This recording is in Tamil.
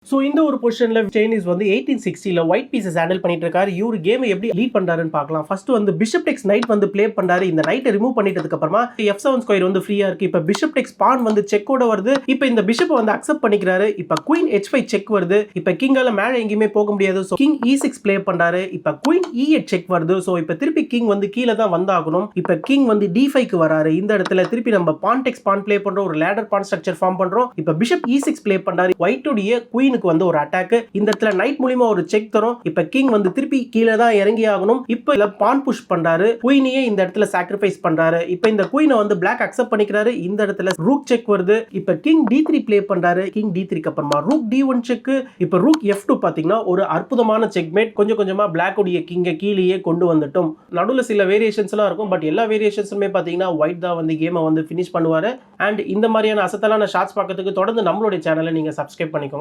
ஸோ இந்த ஒரு பொசிஷனில் சைனீஸ் வந்து 1860 ஒயிட் பீசஸ் ஹேண்டில் பண்ணிட்டு இருக்காரு. இவர் கேமை எப்படி லீட் பண்றாருன்னு பார்க்கலாம். ஃபர்ஸ்ட் வந்து பிஷப் டெக்ஸ் நைட் வந்து ப்ளே பண்றாரு. இந்த நைட்டை ரிமூவ் பண்ணிட்டதுக்கு அப்புறமா F7 ஸ்கொயர் வந்து ஃப்ரீயா இருக்கு. இப்போ பிஷப் டெக்ஸ் பான் வந்து செக்கோட வருது. இப்போ இந்த பிஷப்பை வந்து அக்செப்ட் பண்ணிக்கிறாரு. இப்போ குயின் H5 செக் வருது. இப்போ கிங்கால மேல எங்கேயுமே போக முடியாது. ஸோ கிங் E6 ப்ளே பண்றாரு. இப்போ குயின் E8 செக் வருது. ஸோ இப்போ திருப்பி கிங் வந்து கீழே தான் வந்தாகணும். இப்போ கிங் வந்து D5க்கு வராரு. இந்த இடத்துல திருப்பி நம்ம பான் டெக்ஸ் பான் ப்ளே பண்றோம். ஒரு லேடர் பான் ஸ்ட்ரக்சர் ஃபார்ம் பண்றோம். இப்போ பிஷப் E6 ப்ளே பண்றாரு. ஒயிட்டுடைய குயினுக்கு வந்து ஒரு அட்டாக். இந்த இடத்துல நைட் மூலமா ஒரு செக் தரும். இப்ப கிங் வந்து திருப்பி கீழே தான் இறங்கி ஆகணும். இப்ப இல்ல பான் புஷ் பண்றாரு. குயினையே இந்த இடத்துல சாக்ரிஃபைஸ் பண்றாரு. இப்ப இந்த குயினை வந்து பிளாக் அக்செப்ட் பண்ணிக்கிறாரு. இந்த இடத்துல ரூக் செக் வருது. இப்ப கிங் D3 ப்ளே பண்றாரு. கிங் D3க்கு அப்புறமா ரூக் D1 செக். இப்ப ரூக் F2 பாத்தீங்கன்னா ஒரு அற்புதமான செக்மேட். கொஞ்சம் கொஞ்சமா பிளாக் உடைய கிங்க கீழேயே கொண்டு வந்துட்டோம். நடுவுல சில வேரியேஷன்ஸ் எல்லாம் இருக்கும். பட் எல்லா வேரியேஷன்ஸுமே பாத்தீங்கன்னா ஒயிட் தான் வந்து கேமை வந்து ஃபினிஷ் பண்ணுவாரு. அண்ட் இந்த மாதிரியான அசத்தலான ஷாட்ஸ் பார்க்கறதுக்கு தொடர்ந்து நம்மளுடைய சேனலை நீங்க சப்ஸ்கிரைப் பண்ணிக்கோங்க.